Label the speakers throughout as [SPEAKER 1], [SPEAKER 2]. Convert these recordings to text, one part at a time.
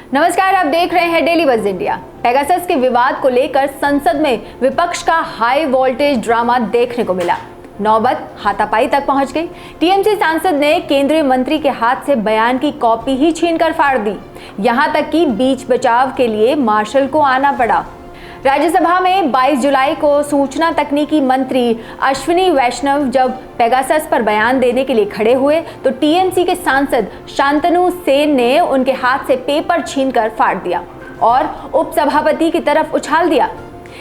[SPEAKER 1] नमस्कार, आप देख रहे हैं डेली बज़ इंडिया। पेगासस के विवाद को लेकर संसद में विपक्ष का हाई वोल्टेज ड्रामा देखने को मिला। नौबत हाथापाई तक पहुंच गई। टीएमसी सांसद ने केंद्रीय मंत्री के हाथ से बयान की कॉपी ही छीनकर फाड़ दी। यहां तक कि बीच बचाव के लिए मार्शल को आना पड़ा। राज्यसभा में 22 जुलाई को सूचना तकनीकी मंत्री अश्विनी वैष्णव जब पेगासस पर बयान देने के लिए खड़े हुए तो टीएमसी के सांसद शांतनु सेन ने उनके हाथ से पेपर छीनकर फाड़ दिया और उपसभापति की तरफ उछाल दिया।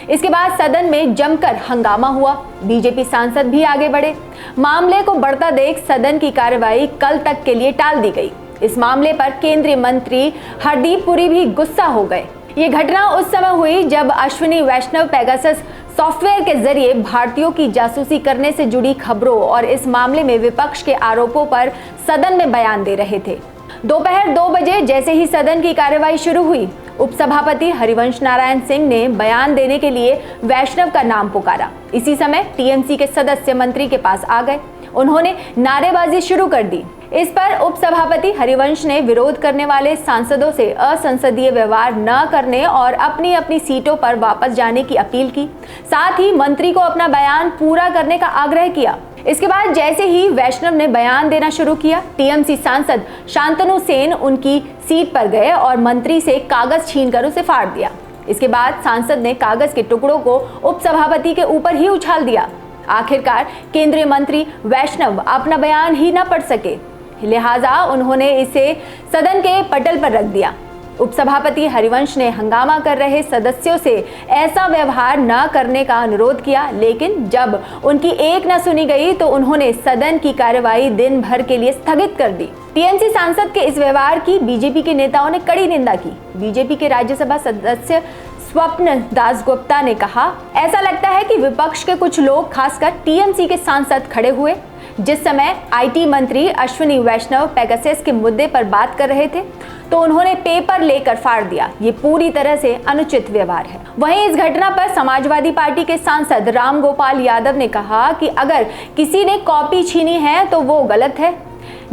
[SPEAKER 1] इसके बाद सदन में जमकर हंगामा हुआ। बीजेपी सांसद भी आगे बढ़े। मामले को बढ़ता देख सदन की कार्रवाई कल तक के लिए टाल दी गई। इस मामले पर केंद्रीय मंत्री हरदीप पुरी भी गुस्सा हो गए। ये घटना उस समय हुई जब अश्विनी वैष्णव पेगासस सॉफ्टवेयर के जरिए भारतीयों की जासूसी करने से जुड़ी खबरों और इस मामले में विपक्ष के आरोपों पर सदन में बयान दे रहे थे। दोपहर 2 बजे जैसे ही सदन की कार्यवाही शुरू हुई, उपसभापति हरिवंश नारायण सिंह ने बयान देने के लिए वैष्णव का नाम पुकारा। इसी समय टीएमसी के सदस्य मंत्री के पास आ गए। उन्होंने नारेबाजी शुरू कर दी। इस पर उपसभापति हरिवंश ने विरोध करने वाले सांसदों से असंसदीय व्यवहार न करने और अपनी अपनी सीटों पर वापस जाने की अपील की। साथ ही मंत्री को अपना बयान पूरा करने का आग्रह किया। इसके बाद जैसे ही वैष्णव ने बयान देना शुरू किया, टीएमसी सांसद शांतनु सेन उनकी सीट पर गए और मंत्री से कागज छीनकर उसे फाड़ दिया। इसके बाद सांसद ने कागज के टुकड़ों को उपसभापति के ऊपर ही उछाल दिया। आखिरकार केंद्रीय मंत्री वैष्णव अपना बयान ही न पढ़ सके, लिहाजा उन्होंने इसे सदन के पटल पर रख दिया। उपसभापति हरिवंश ने हंगामा कर रहे सदस्यों से ऐसा व्यवहार न करने का अनुरोध किया, लेकिन जब उनकी एक न सुनी गई तो उन्होंने सदन की कार्यवाही दिन भर के लिए स्थगित कर दी। टीएमसी सांसद के इस व्यवहार की बीजेपी के नेताओं ने कड़ी निंदा की। बीजेपी के राज्यसभा सदस्य स्वप्न दासगुप्ता ने कहा, ऐसा लगता है कि विपक्ष के कुछ लोग, खासकर टीएमसी के सांसद खड़े हुए जिस समय आईटी मंत्री अश्विनी वैष्णव पेगासस के मुद्दे पर बात कर रहे थे तो उन्होंने पेपर लेकर फाड़ दिया। ये पूरी तरह से अनुचित व्यवहार है। वहीं इस घटना पर समाजवादी पार्टी के सांसद राम गोपाल यादव ने कहा कि अगर किसी ने कॉपी छीनी है तो वो गलत है।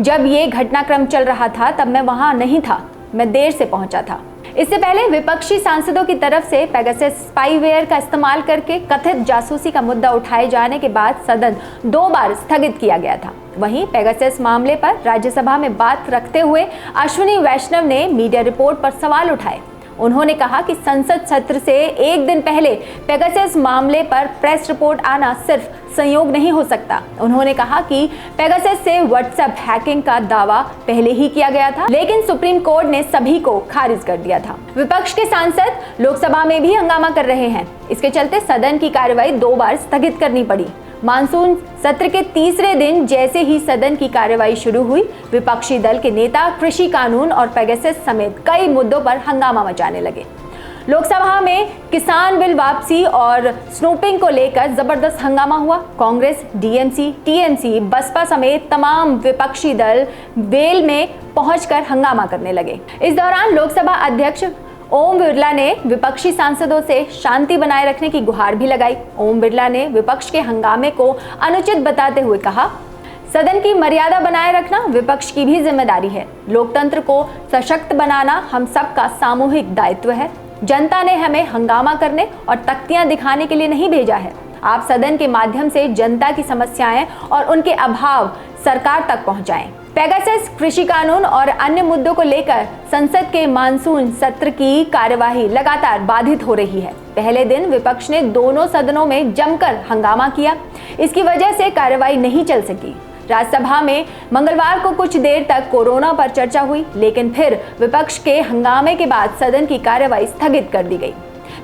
[SPEAKER 1] जब ये घटनाक्रम चल रहा था तब मैं वहां नहीं था, मैं देर से पहुंचा था। इससे पहले विपक्षी सांसदों की तरफ से पेगासस स्पाईवेयर का इस्तेमाल करके कथित जासूसी का मुद्दा उठाए जाने के बाद सदन 2 बार स्थगित किया गया था। वहीं पेगासस मामले पर राज्यसभा में बात रखते हुए अश्विनी वैष्णव ने मीडिया रिपोर्ट पर सवाल उठाए। उन्होंने कहा कि संसद सत्र से एक दिन पहले पेगासस मामले पर प्रेस रिपोर्ट आना सिर्फ संयोग नहीं हो सकता। उन्होंने कहा कि पेगासस से व्हाट्सएप हैकिंग का दावा पहले ही किया गया था, लेकिन सुप्रीम कोर्ट ने सभी को खारिज कर दिया था। विपक्ष के सांसद लोकसभा में भी हंगामा कर रहे हैं। इसके चलते सदन की कार्यवाही 2 बार स्थगित करनी पड़ी। मानसून सत्र के तीसरे दिन जैसे ही सदन की कार्यवाही शुरू हुई, विपक्षी दल के नेता कृषि कानून और पेगासस समेत कई मुद्दों पर हंगामा मचाने लगे। लोकसभा में किसान बिल वापसी और स्नूपिंग को लेकर जबरदस्त हंगामा हुआ। कांग्रेस, डीएमसी, टीएमसी, बसपा समेत तमाम विपक्षी दल वेल में पहुंचकर हंगामा करने लगे। इस दौरान लोकसभा अध्यक्ष ओम बिरला ने विपक्षी सांसदों से शांति बनाए रखने की गुहार भी लगाई। ओम बिरला ने विपक्ष के हंगामे को अनुचित बताते हुए कहा, सदन की मर्यादा बनाए रखना विपक्ष की भी जिम्मेदारी है। लोकतंत्र को सशक्त बनाना हम सबका सामूहिक दायित्व है। जनता ने हमें हंगामा करने और तख्तियां दिखाने के लिए नहीं भेजा है। आप सदन के माध्यम से जनता की समस्याएं और उनके अभाव सरकार तक पहुंचाएं। पेगासस, कृषि कानून और अन्य मुद्दों को लेकर संसद के मानसून सत्र की कार्यवाही लगातार बाधित हो रही है। पहले दिन विपक्ष ने दोनों सदनों में जमकर हंगामा किया। इसकी वजह से कार्यवाही नहीं चल सकी। राज्यसभा में मंगलवार को कुछ देर तक कोरोना पर चर्चा हुई, लेकिन फिर विपक्ष के हंगामे के बाद सदन की कार्यवाही स्थगित कर दी गई।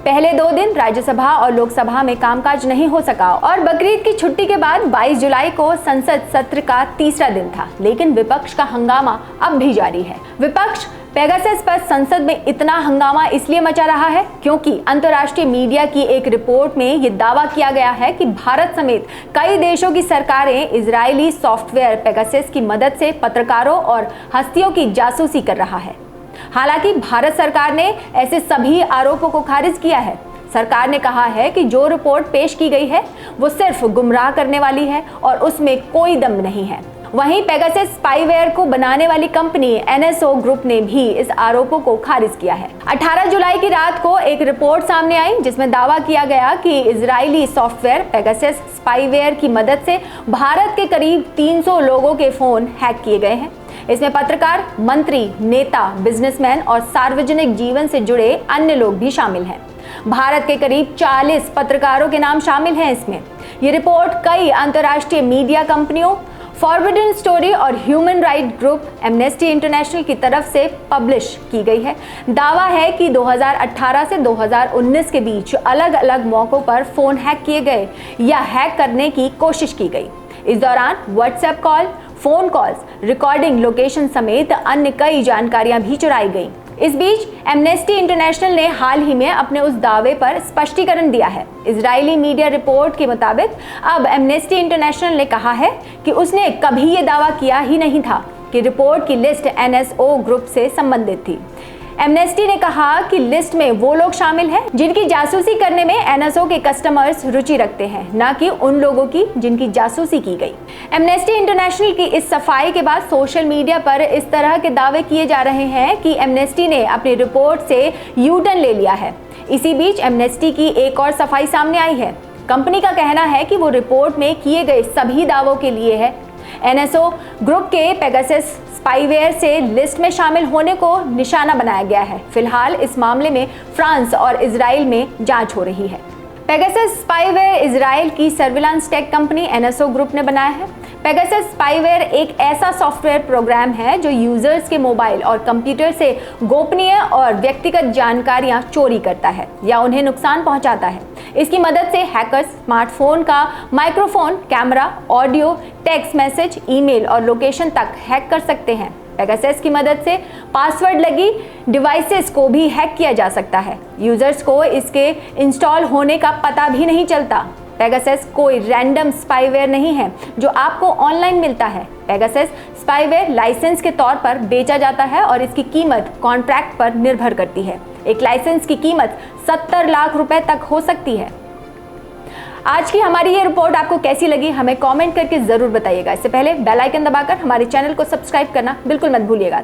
[SPEAKER 1] पहले 2 दिन राज्यसभा और लोकसभा में कामकाज नहीं हो सका और बकरीद की छुट्टी के बाद 22 जुलाई को संसद सत्र का तीसरा दिन था, लेकिन विपक्ष का हंगामा अब भी जारी है। विपक्ष पेगासस पर संसद में इतना हंगामा इसलिए मचा रहा है क्योंकि अंतर्राष्ट्रीय मीडिया की एक रिपोर्ट में यह दावा किया गया है कि भारत समेत कई देशों की सरकारें इजरायली सॉफ्टवेयर पेगासस की मदद से पत्रकारों और हस्तियों की जासूसी कर रहा है। हालांकि भारत सरकार ने ऐसे सभी आरोपों को खारिज किया है। सरकार ने कहा है कि जो रिपोर्ट पेश की गई है वो सिर्फ गुमराह करने वाली है और उसमें कोई दम नहीं है। वहीं पेगासस स्पाईवेयर को बनाने वाली कंपनी NSO ग्रुप ने भी इस आरोपों को खारिज किया है। 18 जुलाई की रात को एक रिपोर्ट सामने आई जिसमें दावा किया गया कि इजरायली सॉफ्टवेयर पेगासस स्पाईवेयर की मदद से भारत के करीब 300 लोगों के फोन हैक किए गए हैं। इसमें पत्रकार, मंत्री, नेता, बिजनेसमैन और सार्वजनिक जीवन से जुड़े अन्य लोग भी शामिल हैं। भारत के करीब 40 पत्रकारों के नाम शामिल हैं इसमें। ये रिपोर्ट कई अंतर्राष्ट्रीय मीडिया कंपनियों, फॉरबिडन स्टोरी और human right group amnesty international की तरफ से पब्लिश की गई है। दावा है कि 2018 से 2019 के बीच अलग अलग मौकों पर फोन हैक किए गए या हैक करने की कोशिश की गई। इस दौरान WhatsApp call, phone calls, recording, location समेत अन्य कई जानकारियां भी चुराई गई। इस बीच एमनेस्टी इंटरनेशनल ने हाल ही में अपने उस दावे पर स्पष्टीकरण दिया है। इजरायली मीडिया रिपोर्ट के मुताबिक अब एमनेस्टी इंटरनेशनल ने कहा है कि उसने कभी ये दावा किया ही नहीं था कि रिपोर्ट की लिस्ट NSO ग्रुप से संबंधित थी। एमनेस्टी ने कहा कि लिस्ट में वो लोग शामिल हैं जिनकी जासूसी करने में NSO के कस्टमर्स रुचि रखते हैं, न कि उन लोगों की जिनकी जासूसी की गई। एमनेस्टी इंटरनेशनल की इस सफाई के बाद सोशल मीडिया पर इस तरह के दावे किए जा रहे हैं कि एमनेस्टी ने अपनी रिपोर्ट से यू-टर्न ले लिया है। इसी बीच एमनेस्टी की एक और सफाई सामने आई है। कंपनी का कहना है कि वो रिपोर्ट में किए गए सभी दावों के लिए है। NSO ग्रुप के पेगासस स्पाईवेयर से लिस्ट में शामिल होने को निशाना बनाया गया है। फिलहाल इस मामले में फ्रांस और इजराइल में जांच हो रही है। पेगासस स्पाईवेयर इजराइल की surveillance tech company NSO group ने बनाया है। पेगासस स्पाईवेयर एक ऐसा सॉफ्टवेयर प्रोग्राम है जो यूजर्स के मोबाइल और कंप्यूटर से गोपनीय और व्यक्तिगत जानकारियां चोरी करता है या उन्हें नुकसान पहुंचाता है। इसकी मदद से हैकर्स स्मार्टफोन का microphone, camera, audio, text message, email और लोकेशन तक हैक कर सकते हैं। पेगासस की मदद से पासवर्ड लगी डिवाइसेस को भी हैक किया जा सकता है। यूजर्स को इसके इंस्टॉल होने का पता भी नहीं चलता। पेगासस कोई रैंडम स्पाईवेयर नहीं है जो आपको ऑनलाइन मिलता है। पेगासस स्पाईवेयर लाइसेंस के तौर पर बेचा जाता है और इसकी कीमत कॉन्ट्रैक्ट पर निर्भर करती है। एक लाइसेंस की कीमत 70 लाख रुपए तक हो सकती है। आज की हमारी ये रिपोर्ट आपको कैसी लगी हमें कमेंट करके जरूर बताइएगा। इससे पहले बेल आइकन दबाकर हमारे चैनल को सब्सक्राइब करना बिल्कुल मत भूलिएगा।